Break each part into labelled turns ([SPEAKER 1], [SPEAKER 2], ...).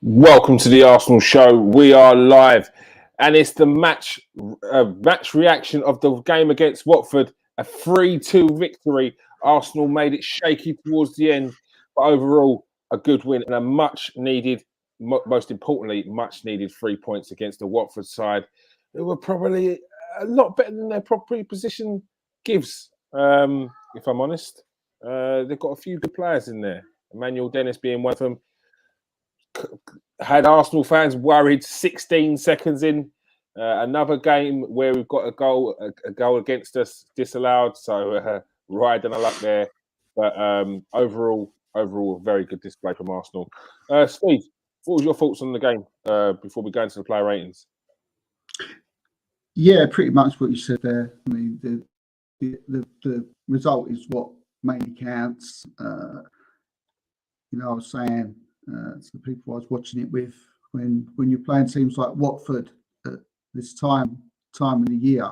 [SPEAKER 1] Welcome to the Arsenal Show. We are live, and it's the match reaction of the game against Watford. A 3-2 victory. Arsenal made it shaky towards the end, but overall a good win and a much needed, most importantly, much needed 3 points against the Watford side, who were probably a lot better than their proper position gives. If I'm honest, they've got a few good players in there. Emmanuel Dennis being one of them. Had Arsenal fans worried 16 seconds in. Another game where we've got a goal against us disallowed. So riding a luck there. But overall, a very good display from Arsenal. Steve, what was your thoughts on the game before we go into the player ratings?
[SPEAKER 2] Yeah, pretty much what you said there. I mean, the result is what mainly counts. I was saying to the people I was watching it with, when you're playing teams like Watford at this time of the year,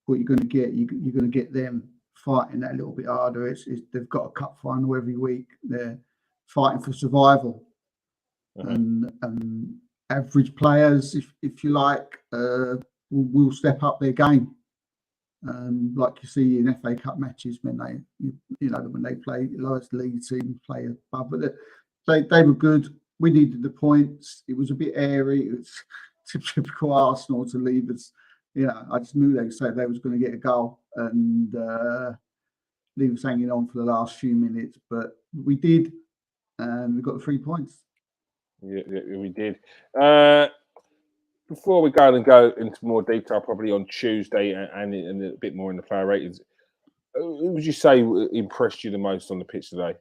[SPEAKER 2] what you're going to get, you're going to get them fighting that a little bit harder. They've got a cup final every week. They're fighting for survival, and average players, if you like, will step up their game. Like you see in FA Cup matches when they play lowest league team play above, but they were good. We needed the points. It was a bit airy. It was typical Arsenal to leave us. I just knew they was going to get a goal and leave us hanging on for the last few minutes, but we did, and we got the 3 points.
[SPEAKER 1] Yeah, we did. Before we go into more detail, probably on Tuesday and a bit more in the player ratings, who would you say impressed you the most on the pitch today?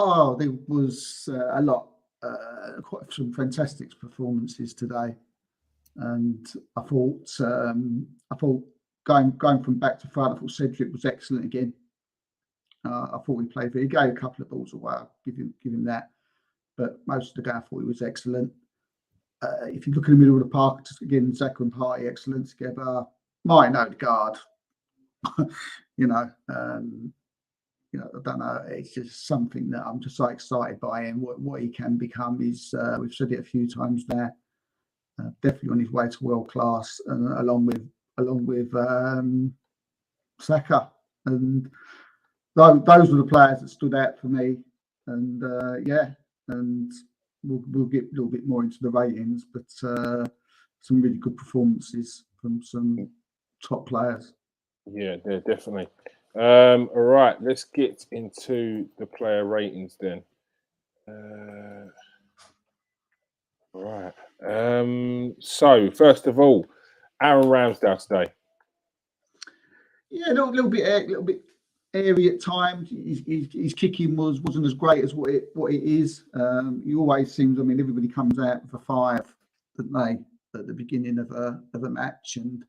[SPEAKER 2] Oh, there was a lot, quite some fantastic performances today, and I thought going from back to front, I thought Cedric was excellent again. I thought he played. He gave a couple of balls away. I'll give him that, but most of the game I thought he was excellent. If you look in the middle of the park, just again, Zaka and Party, excellent together. Martin Odegaard, I don't know. It's just something that I'm just so excited by him. What he can become is, we've said it a few times there. Definitely on his way to world class, and along with Saka, and those were the players that stood out for me. And and we'll get a little bit more into the ratings, but some really good performances from some top players.
[SPEAKER 1] Yeah, definitely. All right, let's get into the player ratings then. Right. So first of all, Aaron Ramsdale today.
[SPEAKER 2] Yeah, a little bit airy at times. His kicking wasn't as great as what it is. He always seems. I mean, everybody comes out with a 5, don't they, at the beginning of a match, and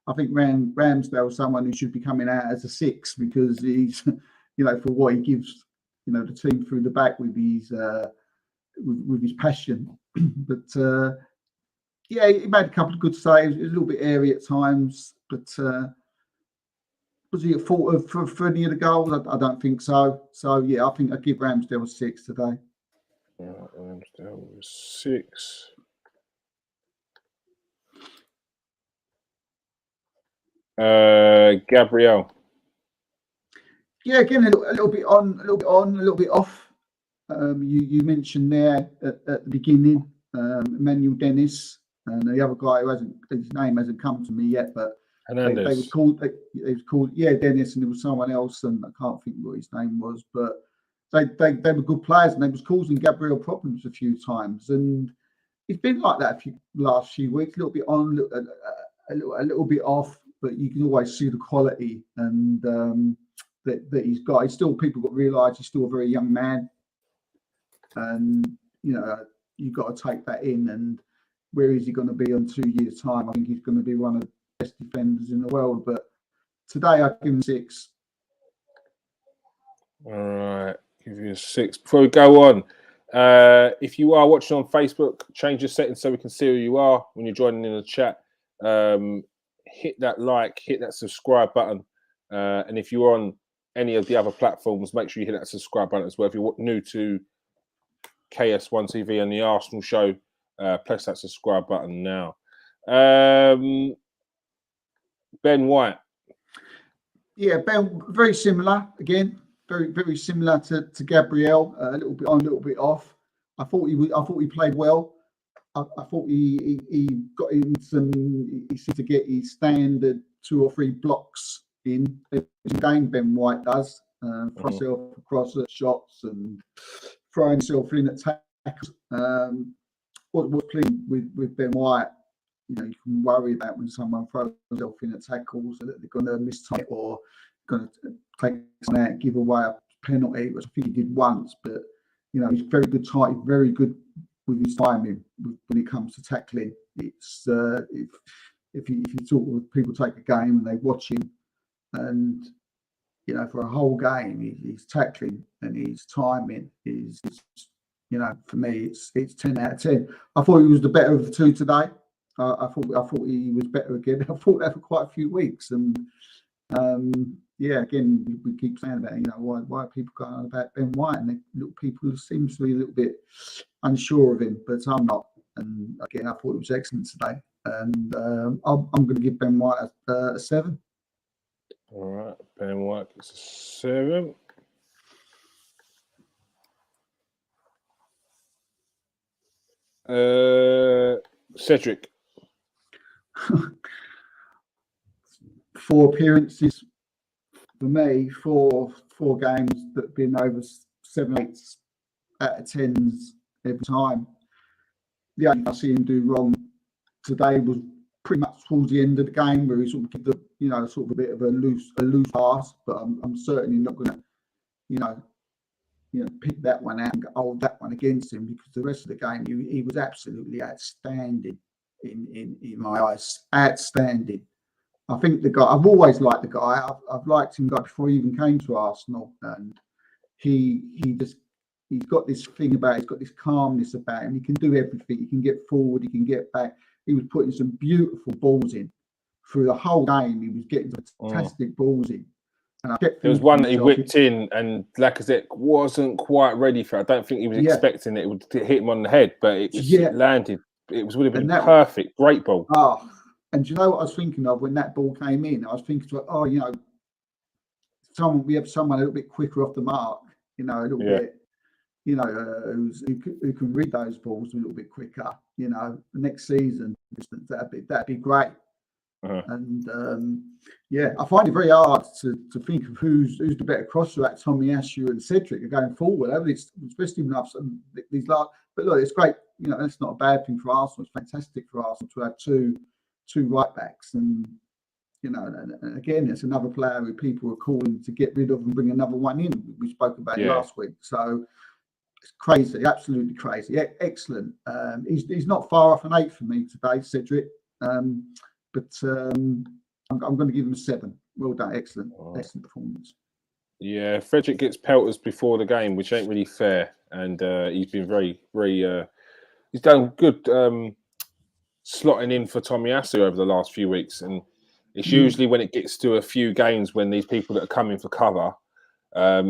[SPEAKER 2] I think Ramsdale is someone who should be coming out as a 6 because he's, for what he gives, the team through the back with his passion. But yeah, he made a couple of good saves. It was a little bit airy at times, but was he at fault for any of the goals? I don't think so. So yeah, I think I'd give Ramsdale a 6 today.
[SPEAKER 1] Ramsdale was 6. Gabriel.
[SPEAKER 2] Yeah, again a little bit on, a little bit off. You mentioned there at the beginning, Emmanuel Dennis, and the other guy his name hasn't come to me yet, but they was called Dennis, and there was someone else, and I can't think what his name was, but they were good players, and they was causing Gabriel problems a few times, and it's been like that last few weeks, a little bit on, a little bit off, but you can always see the quality and that he's got. People got to realise he's still a very young man, and you've got to take that in. And where is he going to be in 2 years' time? I think he's going to be one of the best defenders in the world. But today I give him 6.
[SPEAKER 1] All right, give you a 6. Before we go on, if you are watching on Facebook, change your settings so we can see who you are when you're joining in the chat. Hit that like, hit that subscribe button, and if you're on any of the other platforms, make sure you hit that subscribe button as well. If you're new to KS1 TV and the Arsenal Show. Press that subscribe button now. Ben Wyatt.
[SPEAKER 2] Yeah, Ben, very similar again. Very similar to Gabriel. A little bit on, a little bit off. I thought he played well. I thought he got in some. He seemed to get his standard 2 or 3 blocks in every game. Ben Wyatt does across at shots and throwing himself in at tackles. What's playing with Ben Wyatt? You know, you can worry about when someone throws themselves in at tackles that they're going to miss time or going to take someone out, give away a penalty, which I think he did once. But you know, he's very good tight, very good with his timing when it comes to tackling. It's if you talk with people, take a game and they watch him, and you know, for a whole game, he's tackling and his timing is, you know, for me, it's 10 out of 10. I thought he was the better of the two today. I thought he was better again. I thought that for quite a few weeks, and yeah, again, we keep saying about, you know, why are people going on about Ben Wyatt, and little people seem to be a little bit unsure of him, but I'm not. And again, I thought it was excellent today, and I'm going to give Ben Wyatt a 7.
[SPEAKER 1] All right, Ben Wyatt gets a 7. Cedric.
[SPEAKER 2] 4 appearances for me, four games that have been over 7, 8 out of 10s every time. The only thing I see him do wrong today was pretty much towards the end of the game, where he sort of give the, you know, sort of a bit of a loose pass. But I'm certainly not going to, you know, pick that one out and hold that one against him, because the rest of the game he was absolutely outstanding in my eyes. Outstanding. I think the guy, I've always liked the guy. I've liked him before he even came to Arsenal, and he's got this thing about, he's got this calmness about him. He can do everything. He can get forward. He can get back. He was putting some beautiful balls in through the whole game. He was getting fantastic balls in. And there
[SPEAKER 1] was one that he whipped in, and Lacazette wasn't quite ready for it. I don't think he was expecting it would hit him on the head, but it just landed. It would have been perfect. Great ball.
[SPEAKER 2] Oh, and do you know what I was thinking of when that ball came in? I was thinking, oh, you know, we have someone a little bit quicker off the mark, you know, a little bit, you know, who can read those balls a little bit quicker. You know, the next season, that'd be great. And I find it very hard to think of who's the better crosser at Tomiyasu and Cedric are going forward. Especially when these last. But look, it's great. You know, that's not a bad thing for Arsenal. It's fantastic for Arsenal to have two right backs, and you know, and again, it's another player who people are calling to get rid of and bring another one in. We spoke about it last week, so it's crazy, absolutely crazy. Excellent. He's not far off an 8 for me today, Cedric. But I'm going to give him a 7. Well done, excellent excellent performance.
[SPEAKER 1] Yeah, Frederick gets pelters before the game, which ain't really fair, and he's been very he's done good slotting in for Tomiyasu over the last few weeks, and it's usually when it gets to a few games when these people that are coming for cover,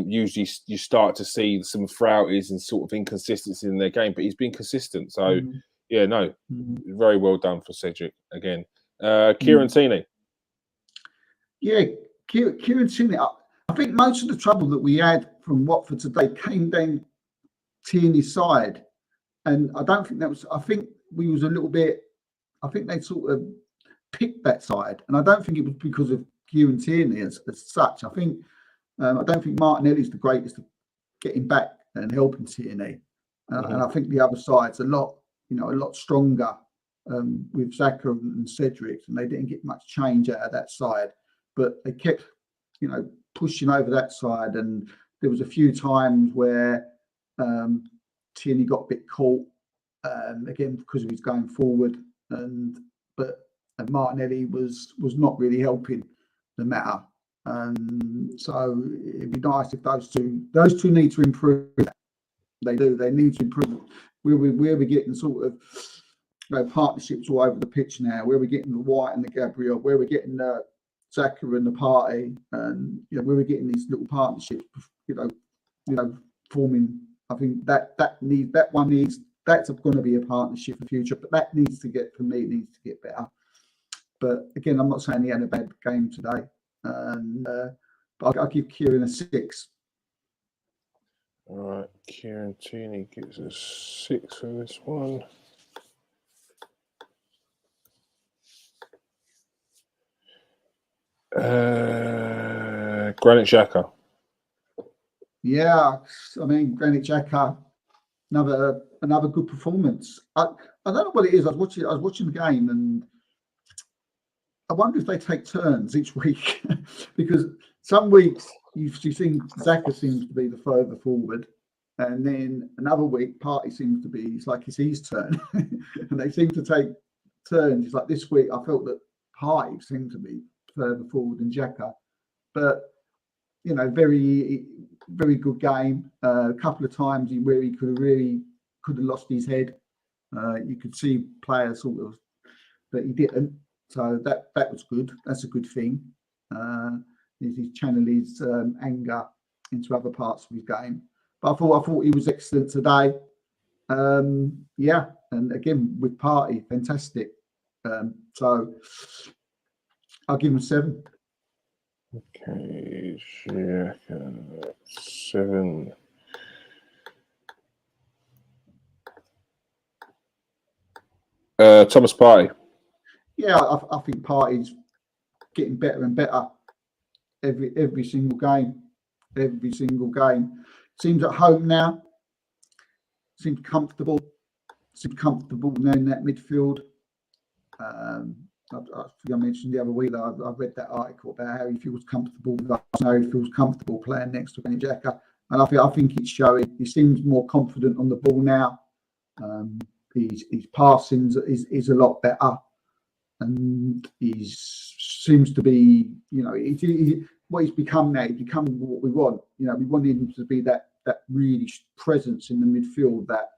[SPEAKER 1] usually you start to see some frailties and sort of inconsistency in their game, but he's been consistent. So very well done for Cedric again. Kieran Tierney.
[SPEAKER 2] Yeah, Kieran Tierney. I think most of the trouble that we had from Watford today came down Tierney's side, and I don't think that was. I think we was a little bit. I think they sort of picked that side, and I don't think it was because of Kieran Tierney as such. I think I don't think Martinelli's the greatest at getting back and helping Tierney, and I think the other side's a lot stronger with Xhaka and Cedric, and they didn't get much change out of that side, but they kept, you know, pushing over that side, and there was a few times where Tierney got a bit caught again because of his going forward, but Martinelli was not really helping the matter, and so it'd be nice if those two need to improve. They do. They need to improve. We're getting sort of, you know, partnerships all over the pitch now. Where we're getting the Wyatt and the Gabriel, where we're getting the Xhaka and the Party, and you know, where we're getting these little partnerships, you know, forming I think that's going to be a partnership for the future, but that needs to get better. But again, I'm not saying he had a bad game today, but I'll give Kieran a 6.
[SPEAKER 1] All right, Kieran Tierney gives us 6 for this one. Granit Xhaka.
[SPEAKER 2] Yeah, I mean Granit Xhaka, another good performance. I don't know what it is. I was watching the game, and I wonder if they take turns each week because some weeks you think Xhaka seems to be the further forward, and then another week Partey seems to be it's his turn, and they seem to take turns. It's like this week I felt that Partey seemed to be further forward than Xhaka, but very very good game. A couple of times where he could have lost his head. You could see players sort of, but he didn't. So that was good. That's a good thing. He's channeled his anger into other parts of his game. But I thought he was excellent today. Yeah, and again with Partey, fantastic. So I'll give him 7.
[SPEAKER 1] Okay, yeah, 7. Thomas Partey.
[SPEAKER 2] Yeah, I think Partey's getting better and better every single game. Every single game. Seems at home now. Seems comfortable. Seems comfortable now in that midfield. I think I mentioned the other week that I read that article about how he feels comfortable with us. Now he feels comfortable playing next to Granit Xhaka, and I think it's showing. He seems more confident on the ball now. His passing is a lot better, and he seems to be, what he's become now. He's become what we want. We want him to be that really presence in the midfield that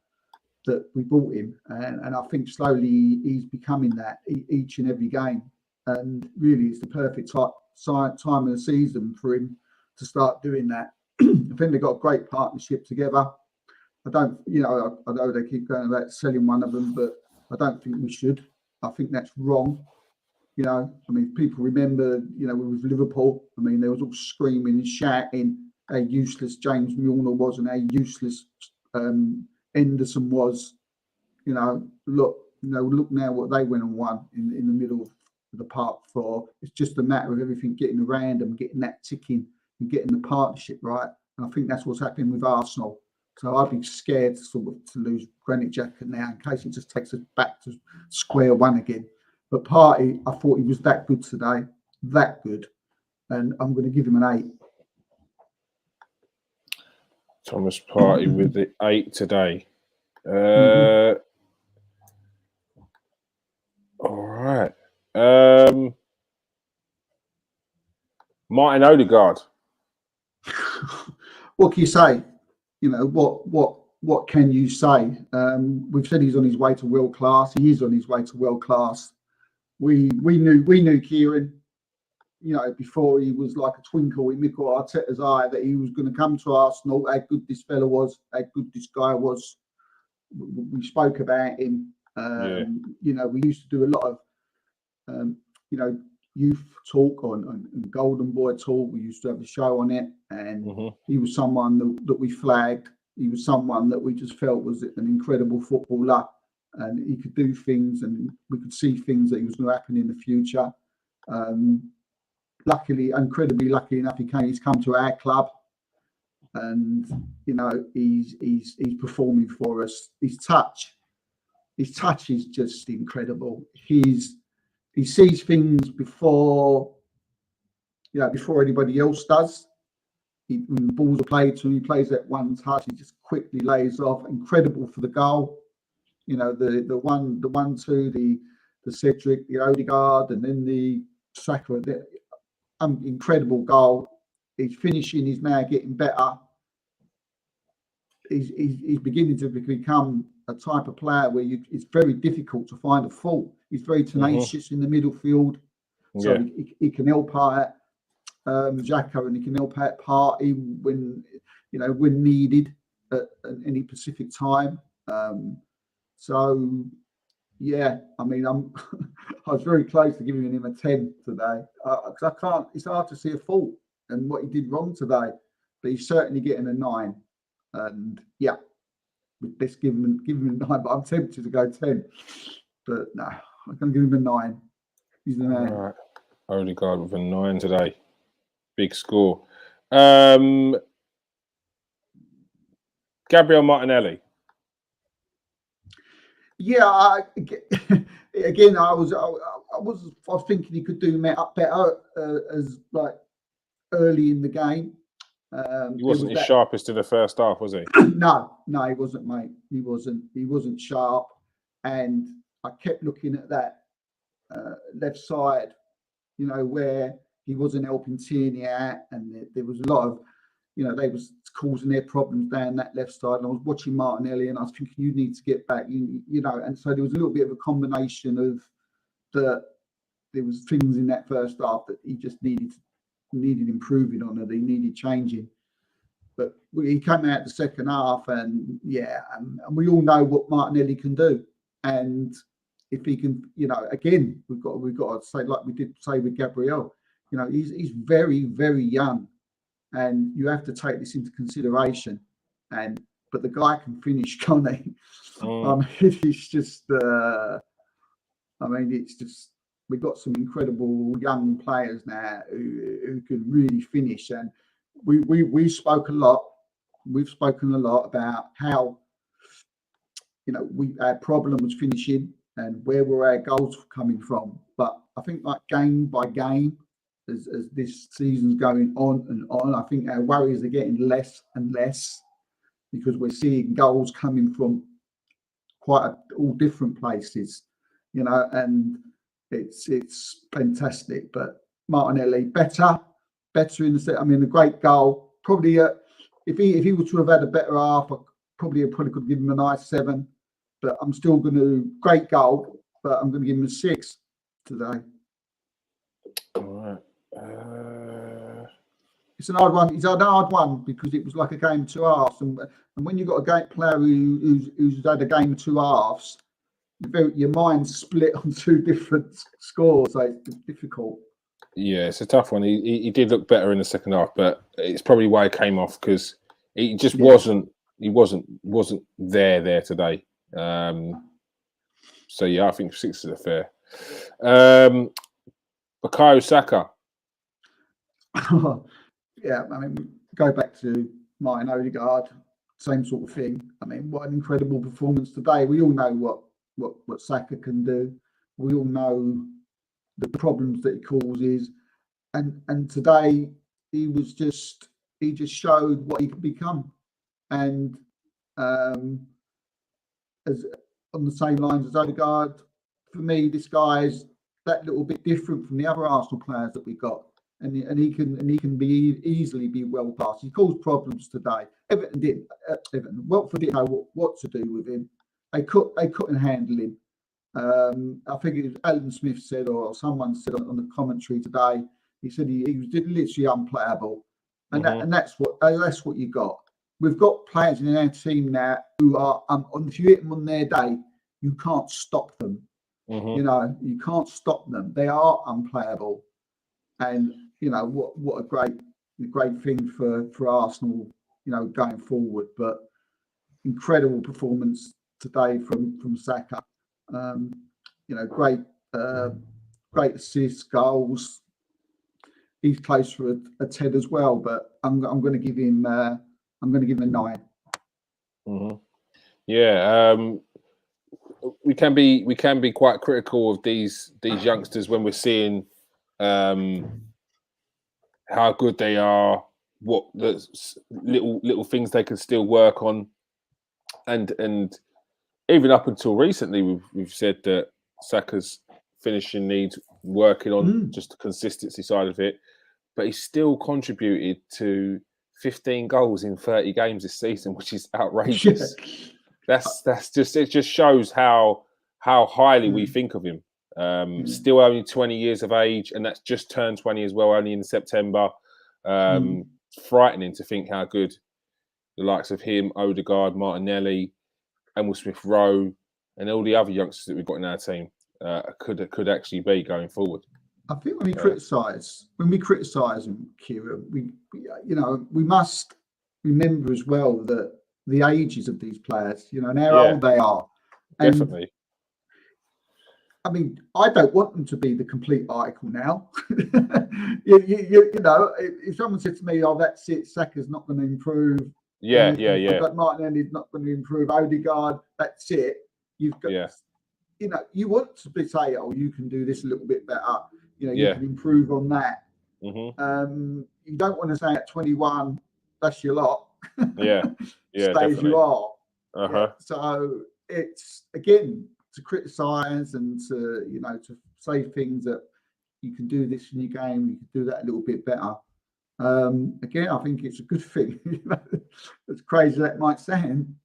[SPEAKER 2] we bought him, and I think slowly he's becoming that each and every game, and really it's the perfect time of the season for him to start doing that. I think they've got a great partnership together. I don't, I know they keep going about selling one of them, but I don't think we should. I think that's wrong. I mean, people remember, with Liverpool, I mean, there was all screaming and shouting how useless James Milner was and how useless Henderson was. Look now what they went and won in the middle of the Park 4. It's just a matter of everything getting around them, getting that ticking and getting the partnership right. And I think that's what's happening with Arsenal. So I'd be scared to lose Granit Xhaka now in case it just takes us back to square one again. But Partey, I thought he was that good today, that good. And I'm going to give him an 8.
[SPEAKER 1] Thomas Partey with the 8 today. All right. Martin Odegaard.
[SPEAKER 2] What can you say? What can you say? We've said he's on his way to world class. He is on his way to world class. We knew Kieran, before he was like a twinkle in Mikel Arteta's eye, that he was going to come to Arsenal. How good this fella was, how good this guy was. We spoke about him. We used to do a lot of, youth talk on Golden Boy talk. We used to have a show on it, and he was someone that we flagged. He was someone that we just felt was an incredible footballer, and he could do things, and we could see things that was going to happen in the future. Luckily, incredibly lucky enough, he's come to our club, and he's performing for us. His touch is just incredible. He sees things before anybody else does. When the balls are played to him, he plays that one touch. He just quickly lays off. Incredible for the goal. The 1-2, the Cedric, the Odegaard, and then the Saka. Incredible goal. His finishing is now getting better. He's beginning to become a type of player where it's very difficult to find a fault. He's very tenacious in the middle field, so he can help out Xhaka, and he can help out Partey when needed. at any specific time. So yeah, I mean, I was very close to giving him a 10 today because I can't. It's hard to see a fault and what he did wrong today, but he's certainly getting a 9. And yeah, let's give him a 9. But I'm tempted to go 10, but no, I'm going to give him a 9. He's the man.
[SPEAKER 1] All right. Odegaard with a 9 today. Big score. Gabriel Martinelli.
[SPEAKER 2] Yeah, again, I was thinking he could do better as like early in the game.
[SPEAKER 1] He wasn't his sharpest in the first half, was he?
[SPEAKER 2] No, he wasn't, mate. He wasn't sharp, and I kept looking at that left side, you know, where he wasn't helping Tierney out, and there was a lot of, you know, they was causing their problems down that left side. And I was watching Martinelli, and I was thinking, you need to get back, you know. And so there was a little bit of a combination of there was things in that first half that he just needed improving on, that he needed changing. But he came out the second half, and yeah, and we all know what Martinelli can do. And if he can, you know, again, we've got to say, like we did say with Gabriel, you know, he's very, very young, and you have to take this into consideration. But the guy can finish, can't he? It's just, it's just, we've got some incredible young players now who can really finish. And we've spoken a lot about how, you know, our problem was finishing and where were our goals coming from. But I think, like, game by game, as this season's going on and on, I think our worries are getting less and less, because we're seeing goals coming from all different places, you know, and it's fantastic. But Martinelli better in the set. I mean, a great goal. Probably if he were to have had a better half, I probably could give him a nice 7. But I'm still going to, great goal, but I'm going to give him a 6 today.
[SPEAKER 1] All right.
[SPEAKER 2] It's an hard one. It's an hard one because it was like a game of 2 halves, and when you've got a great player who's had a game of 2 halves, your mind's split on 2 different scores, so it's difficult.
[SPEAKER 1] Yeah, it's a tough one. He did look better in the second half, but it's probably why he came off, because he just wasn't there today. So yeah, I think 6 is a fair. Bukayo Saka.
[SPEAKER 2] Yeah, I mean, go back to Martin Odegaard, same sort of thing. I mean, what an incredible performance today. We all know what Saka can do. We all know the problems that he causes, and today he just showed what he could become. And as on the same lines as Odegaard, for me, this guy is that little bit different from the other Arsenal players that we got. And he can be easily be well past. He caused problems today. Watford didn't know what to do with him. They couldn't handle him. I think it was Alan Smith said, or someone said on the commentary today, he said he was literally unplayable, and that's what you got. We've got players in our team now who are, if you hit them on their day, you can't stop them. You know, you can't stop them. They are unplayable. And you know what a great thing for Arsenal, you know, going forward. But incredible performance today from Saka. You know, great assists, goals. He's close for a 10 as well. But I'm going to give him a 9.
[SPEAKER 1] Yeah, we can be quite critical of these youngsters when we're seeing how good they are, what the little things they can still work on, and even up until recently, we've said that Saka's finishing needs working on, just the consistency side of it, but he's still contributed to 15 goals in 30 games this season, which is outrageous. That's just, it just shows how highly we think of him. Still only 20 years of age, and that's just turned 20 as well, only in September. Frightening to think how good the likes of him, Odegaard, Martinelli, Emil Smith-Rowe, and all the other youngsters that we've got in our team could actually be going forward.
[SPEAKER 2] I think when we criticise them, Kira, we must remember as well that the ages of these players, and how old they are.
[SPEAKER 1] Definitely.
[SPEAKER 2] I mean, I don't want them to be the complete article now. If someone said to me, "Oh, that's it, Saka's not going to improve," but Martinelli's not going to improve. Odegaard, that's it. You've got, you want to say, "Oh, you can do this a little bit better." You can improve on that.
[SPEAKER 1] Mm-hmm.
[SPEAKER 2] You don't want to say at 21, that's your lot.
[SPEAKER 1] Stay
[SPEAKER 2] definitely. As you are.
[SPEAKER 1] Uh-huh.
[SPEAKER 2] So it's again to criticise and to say things that you can do this in your game, you can do that a little bit better. Again, I think it's a good thing. As crazy that might sound.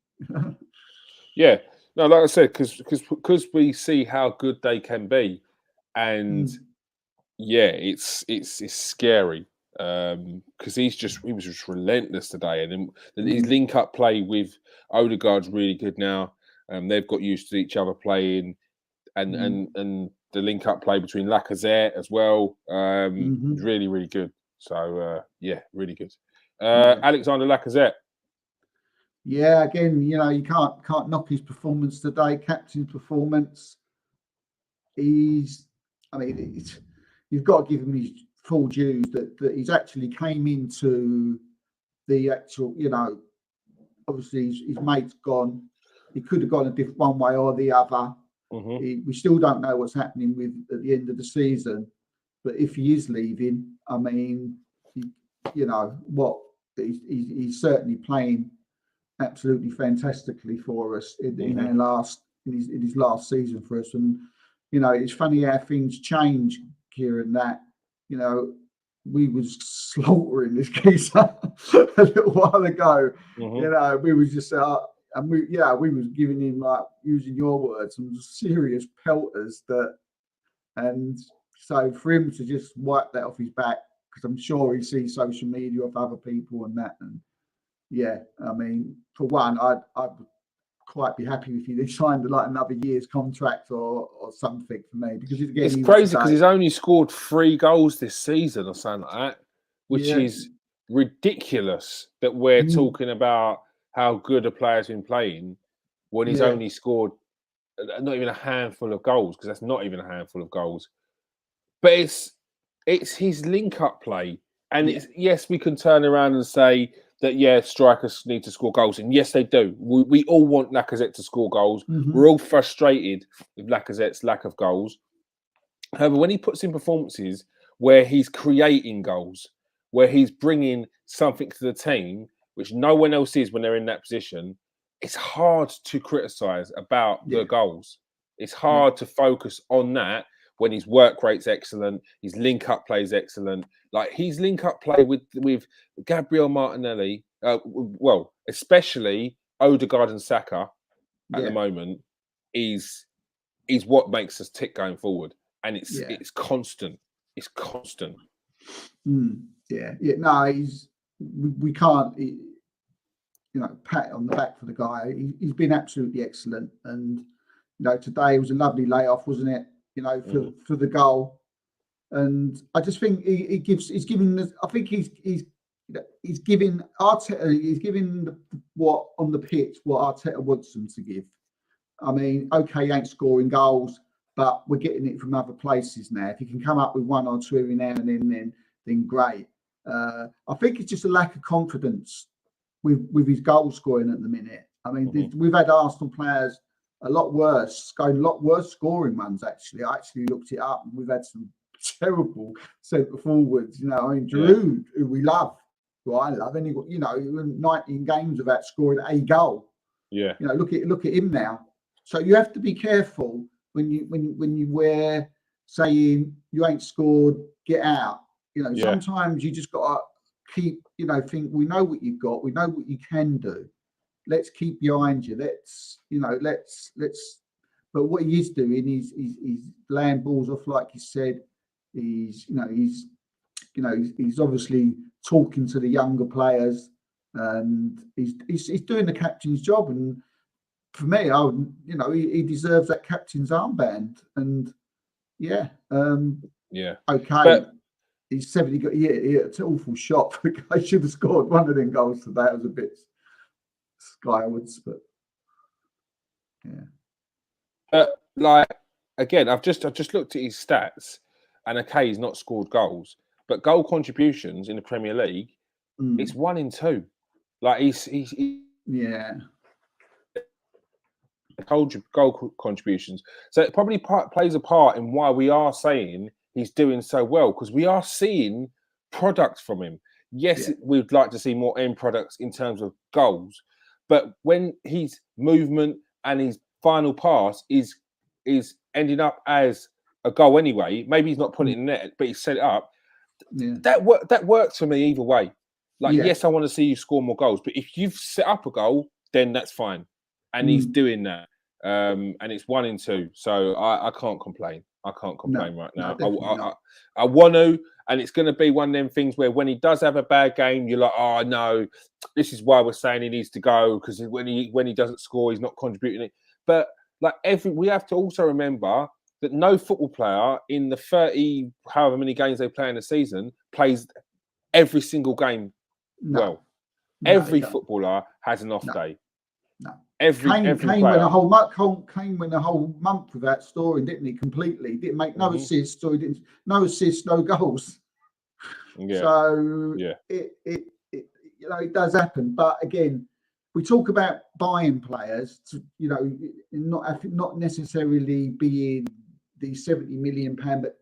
[SPEAKER 1] Yeah. No, like I said, because we see how good they can be, and it's scary because he was just relentless today, and then his link up play with Odegaard's really good now. They've got used to each other playing, and the link up play between Lacazette as well, really really good. So really good. Alexander Lacazette.
[SPEAKER 2] Yeah, again, you can't knock his performance today. Captain's performance. You've got to give him his full dues that he's actually came into the actual, obviously his mate's gone. He could have gone a different one way or the other.
[SPEAKER 1] Mm-hmm.
[SPEAKER 2] We still don't know what's happening at the end of the season. But if he is leaving, he's certainly playing absolutely fantastically for us in his last season for us. And it's funny how things change, Kieran, that we was slaughtering this geezer a little while ago. We was just we was giving him, like, using your words, some serious pelters and so for him to just wipe that off his back, because I'm sure he sees social media of other people and that, and for one, I'd quite be happy if he signed like another year's contract or something for me, because
[SPEAKER 1] it's crazy because he's only scored 3 goals this season or something like that, which is ridiculous that we're talking about how good a player's been playing when he's only scored not even a handful of goals, because that's not even a handful of goals. But it's his link up play, and yes, we can turn around and say that strikers need to score goals, and yes, they do. We all want Lacazette to score goals. We're all frustrated with Lacazette's lack of goals. However, when he puts in performances where he's creating goals, where he's bringing something to the team which no one else is when they're in that position, it's hard to criticise about the goals. It's hard to focus on that when his work rate's excellent, his link-up play is excellent. Like, his link-up play with Gabriel Martinelli, especially Odegaard and Saka at the moment, is what makes us tick going forward. And it's constant. It's constant.
[SPEAKER 2] No, we can't, pat on the back for the guy. He's been absolutely excellent. And, today was a lovely layoff, wasn't it? For the goal. And I just think he's giving Arteta, he's giving what on the pitch what Arteta wants them to give. I mean, okay, he ain't scoring goals, but we're getting it from other places now. If he can come up with 1 or 2 every now and then great. I think it's just a lack of confidence with his goal scoring at the minute. I mean, we've had Arsenal players a lot worse scoring ones, actually. I actually looked it up, and we've had some terrible centre forwards. Giroud, who we love, who I love, and 19 games without scoring a goal.
[SPEAKER 1] Yeah.
[SPEAKER 2] Look at him now. So you have to be careful when you wear saying you ain't scored, get out. Sometimes you just got to keep, think we know what you've got, we know what you can do. Let's keep behind you. Let's. But what he is doing is he's laying balls off, like you said. He's obviously talking to the younger players. and he's doing the captain's job. And for me, he deserves that captain's armband. And okay.
[SPEAKER 1] But
[SPEAKER 2] he's 70. It's an awful shot. I should have scored one of them goals today. It was a bit skywards, but yeah.
[SPEAKER 1] But like again, I've just looked at his stats, and okay, he's not scored goals, but goal contributions in the Premier League, it's 1 in 2. Like he's goal contributions. So it probably plays a part in why we are saying he's doing so well, because we are seeing products from him. Yes, we'd like to see more end products in terms of goals, but when his movement and his final pass is ending up as a goal anyway, maybe he's not putting it in the net, but he's set it up. That works for me either way. Like, yes, I want to see you score more goals, but if you've set up a goal, then that's fine. And he's doing that. And it's 1 in 2. So I can't complain. I can't complain right now. I want to, and it's going to be one of them things where when he does have a bad game, you're like, oh no, this is why we're saying he needs to go, because when he doesn't score, he's not contributing it. But like we have to also remember that no football player in the 30 however many games they play in a season plays every single game well. Every footballer has an off day.
[SPEAKER 2] No.
[SPEAKER 1] Every
[SPEAKER 2] Kane went a whole month without scoring, didn't he? Completely didn't make no assists, or he didn't no assists, no goals.
[SPEAKER 1] Yeah.
[SPEAKER 2] So it does happen. But again, we talk about buying players to, not necessarily being the £70 million, but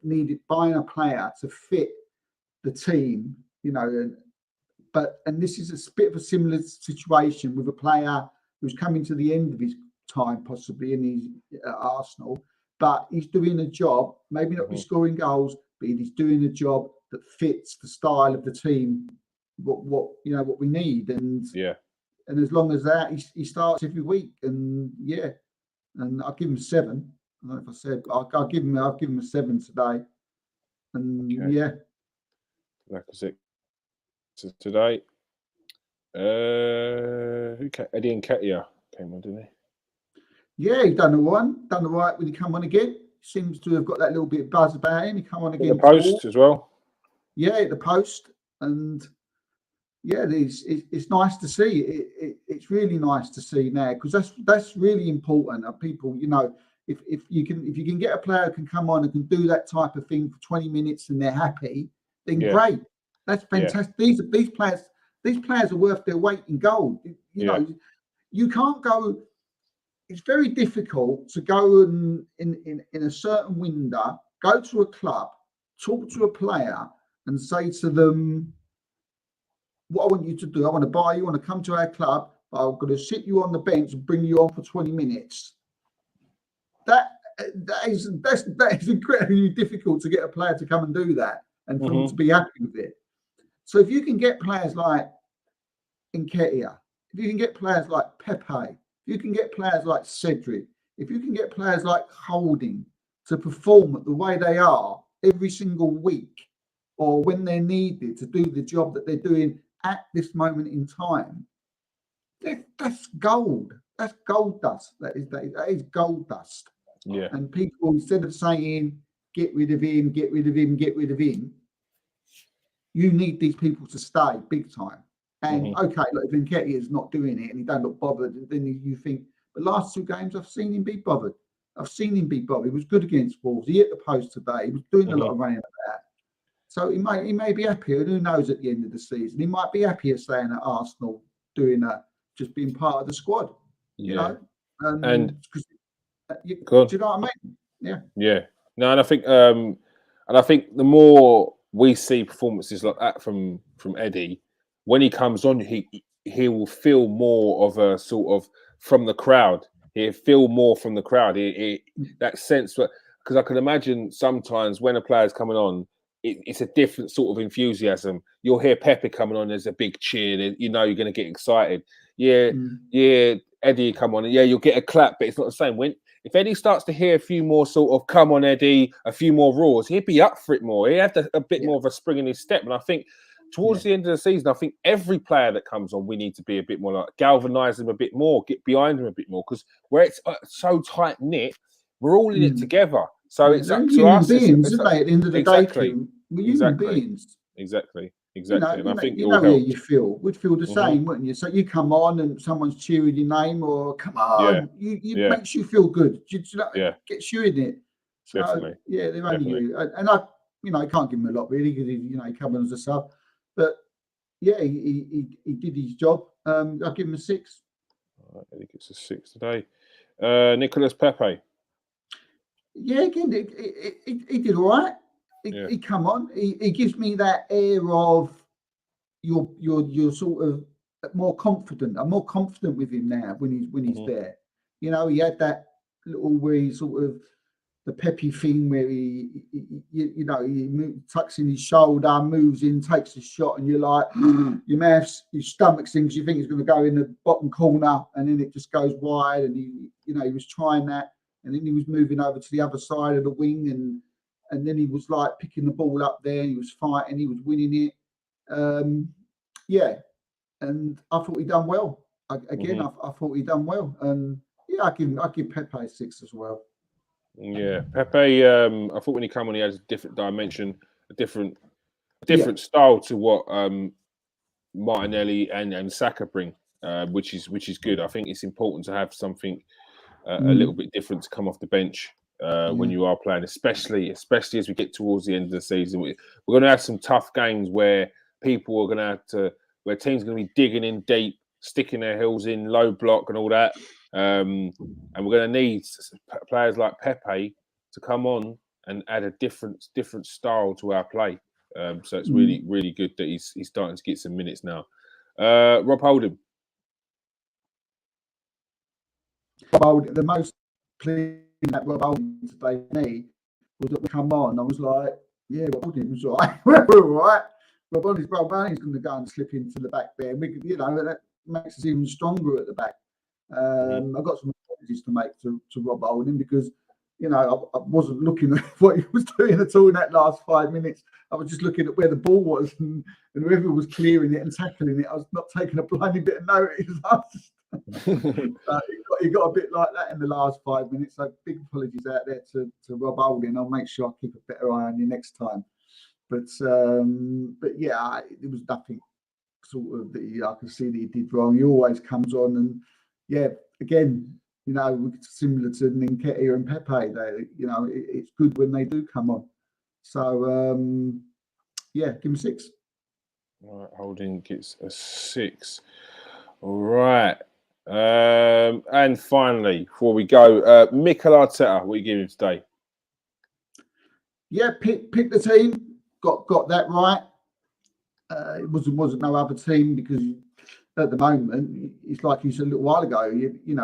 [SPEAKER 2] buying a player to fit the team, and this is a bit of a similar situation with a player who's coming to the end of his time, possibly, and he's at Arsenal, but he's doing a job, maybe not be scoring goals, but he's doing a job that fits the style of the team, what we need, and as long as that, he starts every week, and I'll give him 7. I don't know if I said, but I'll give him a 7 today, and
[SPEAKER 1] Like I said, today. Eddie Nketiah came on, didn't he?
[SPEAKER 2] Yeah, he done all right when he come on again. Seems to have got that little bit of buzz about him. He come on again.
[SPEAKER 1] The post as well.
[SPEAKER 2] Yeah, the post, and it's nice to see. It's really nice to see now, because that's really important. People, if you can get a player who can come on and can do that type of thing for 20 minutes and they're happy, then great. That's fantastic. These players are worth their weight in gold. You can't go. It's very difficult to go in a certain window, go to a club, talk to a player, and say to them, "What I want you to do, I want to buy you. I want to come to our club. But I'm going to sit you on the bench and bring you on for 20 minutes." That is incredibly difficult to get a player to come and do that, and for them to be happy with it. So if you can get players like Nketiah, if you can get players like Pepe, if you can get players like Cedric, if you can get players like Holding to perform the way they are every single week, or when they're needed to do the job that they're doing at this moment in time, that's gold. That's gold dust. That is gold dust.
[SPEAKER 1] Yeah.
[SPEAKER 2] And people, instead of saying, get rid of him, get rid of him, get rid of him, you need these people to stay big time. And okay, look, if Nketiah is not doing it and he don't look bothered, then you think, the last 2 games I've seen him be bothered. He was good against Wolves. He hit the post today. He was doing a lot of running about. So he may be happier. Who knows at the end of the season? He might be happier staying at Arsenal, just being part of the squad.
[SPEAKER 1] Yeah.
[SPEAKER 2] And do you know what I mean? Yeah. Yeah.
[SPEAKER 1] No, and I think the more we see performances like that from Eddie, when he comes on, he will feel more of a sort of from the crowd. He'll feel more from the crowd. That sense, because I can imagine sometimes when a player's coming on, it's a different sort of enthusiasm. You'll hear Pepe coming on, there's a big cheer, you're going to get excited. Yeah, Eddie come on, you'll get a clap, but it's not the same. If Eddie starts to hear a few more sort of come on Eddie, a few more roars, he'd be up for it more. He had a bit more of a spring in his step. And I think towards the end of the season, I think every player that comes on, we need to be a bit more like galvanise them a bit more, get behind them a bit more, because where it's so tight knit, we're all in it together. So it's
[SPEAKER 2] They're
[SPEAKER 1] up to
[SPEAKER 2] human
[SPEAKER 1] us.
[SPEAKER 2] beings, aren't they? At the end of the day,
[SPEAKER 1] Exactly.
[SPEAKER 2] Kim, we're human beings.
[SPEAKER 1] Exactly.
[SPEAKER 2] And I think it will help. How you feel. Would feel the same, wouldn't you? So you come on and someone's cheering your name, or come on, you makes you feel good. Gets you in it. So
[SPEAKER 1] Definitely.
[SPEAKER 2] they're only you. And I can't give him a lot really, because he come on as a sub. But he did his job. I'll give him a 6.
[SPEAKER 1] I think it's a 6 today. Nicolas Pepe.
[SPEAKER 2] Yeah, again, he did all right. He come on. He gives me that air of you're sort of more confident. I'm more confident with him now when he's there. He had that little where he sort of the peppy thing where he tucks in his shoulder, moves in, takes a shot, and you're like, your stomach sings. You think he's going to go in the bottom corner, and then it just goes wide. And he was trying that, and then he was moving over to the other side of the wing, and then he was like picking the ball up there, and he was fighting, he was winning it. And I thought he done well. I thought he done well, and I give Pepe a 6 as well.
[SPEAKER 1] Yeah, Pepe. I thought when he came on, he has a different dimension, a different style to what Martinelli and Saka bring, which is good. I think it's important to have something a little bit different to come off the bench when you are playing, especially as we get towards the end of the season. We're going to have some tough games where people are going to have to, where teams are going to be digging in deep, sticking their heels in, low block and all that. And we're going to need players like Pepe to come on and add a different style to our play. So it's really, really good that he's starting to get some minutes now. Rob Holding.
[SPEAKER 2] The most pleasing that Rob Holding today for me was that we come on. I was like, Rob Holding was all right. We're all right. Rob Holding's going to go and slip into the back there. That makes us even stronger at the back. I've got some apologies to make to Rob Holding, because I wasn't looking at what he was doing at all in that last 5 minutes. I was just looking at where the ball was, and whoever was clearing it and tackling it, I was not taking a blinding bit of notice. He got a bit like that in the last 5 minutes. So big apologies out there to Rob Holding. I'll make sure I keep a better eye on you next time. But there was nothing sort of that I can see that he did wrong. He always comes on, and again, similar to Nketiah and Pepe. It's good when they do come on. So give him a 6.
[SPEAKER 1] All right, Holding gets a 6. All right. And finally, before we go, Mikel Arteta, what are you giving him today?
[SPEAKER 2] Yeah, pick the team. Got that right. It wasn't no other team, because at the moment it's like you said a little while ago.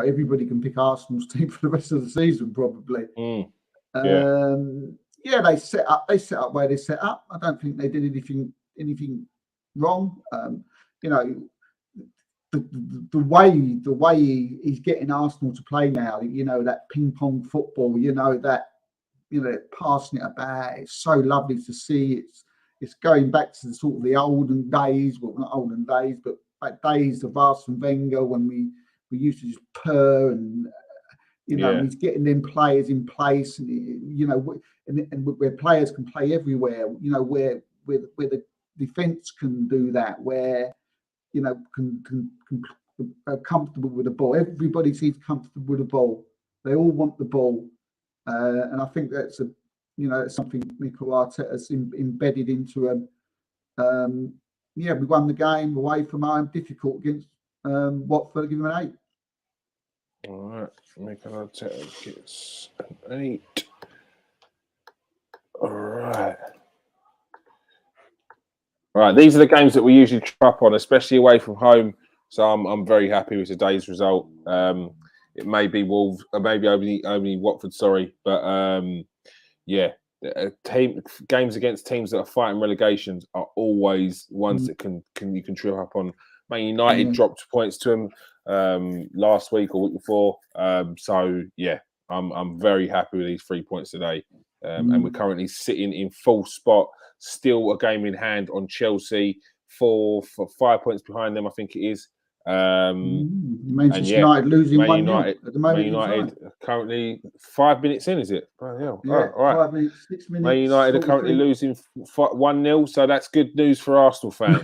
[SPEAKER 2] Everybody can pick Arsenal's team for the rest of the season probably. They set up where they set up. I don't think they did anything wrong. The way he's getting Arsenal to play now. That ping pong football. That. Passing it about. It's so lovely to see. It's going back to the sort of the olden days. Well, not olden days, but like days of Arsene Wenger, when we used to just purr, and he's getting them players in place, and where players can play everywhere. Where the defence can do that, where can are comfortable with the ball. Everybody seems comfortable with the ball. They all want the ball. And I think that's it's something Mikel Arteta's embedded into him. We won the game away from home, difficult against Watford. Give him an 8.
[SPEAKER 1] All right, Mikel Arteta gets an 8. All right. Right, these are the games that we usually trap on, especially away from home. So I'm very happy with today's result. It may be Wolves, or maybe only Watford. Sorry, but games against teams that are fighting relegations are always ones that you can trip up on. Man United dropped points to them last week or week before. I'm very happy with these 3 points today, and we're currently sitting in full spot, still a game in hand on Chelsea. for 5 points behind them, I think it is.
[SPEAKER 2] Manchester United losing 1-0 at the moment.
[SPEAKER 1] Man United are currently 5 minutes in, is it? Oh, yeah.
[SPEAKER 2] Yeah,
[SPEAKER 1] all right.
[SPEAKER 2] 5 minutes, 6 minutes.
[SPEAKER 1] Man United are currently losing 1-0, so that's good news for Arsenal fans.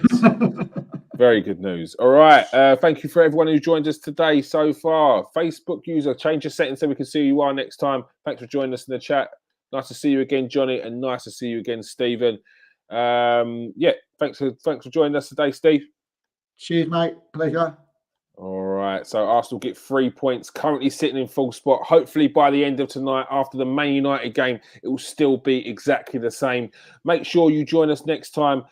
[SPEAKER 1] Very good news. All right. Thank you for everyone who joined us today so far. Facebook user, change your settings so we can see who you are next time. Thanks for joining us in the chat. Nice to see you again, Johnny, and nice to see you again, Stephen. Thanks for joining us today, Steve.
[SPEAKER 2] Cheers, mate. Pleasure.
[SPEAKER 1] All right. So Arsenal get 3 points, currently sitting in full spot. Hopefully by the end of tonight, after the Man United game, it will still be exactly the same. Make sure you join us next time.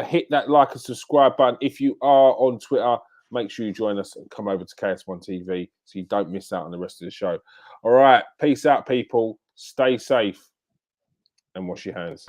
[SPEAKER 1] Hit that like and subscribe button. If you are on Twitter, make sure you join us and come over to KS1 TV so you don't miss out on the rest of the show. All right. Peace out, people. Stay safe and wash your hands.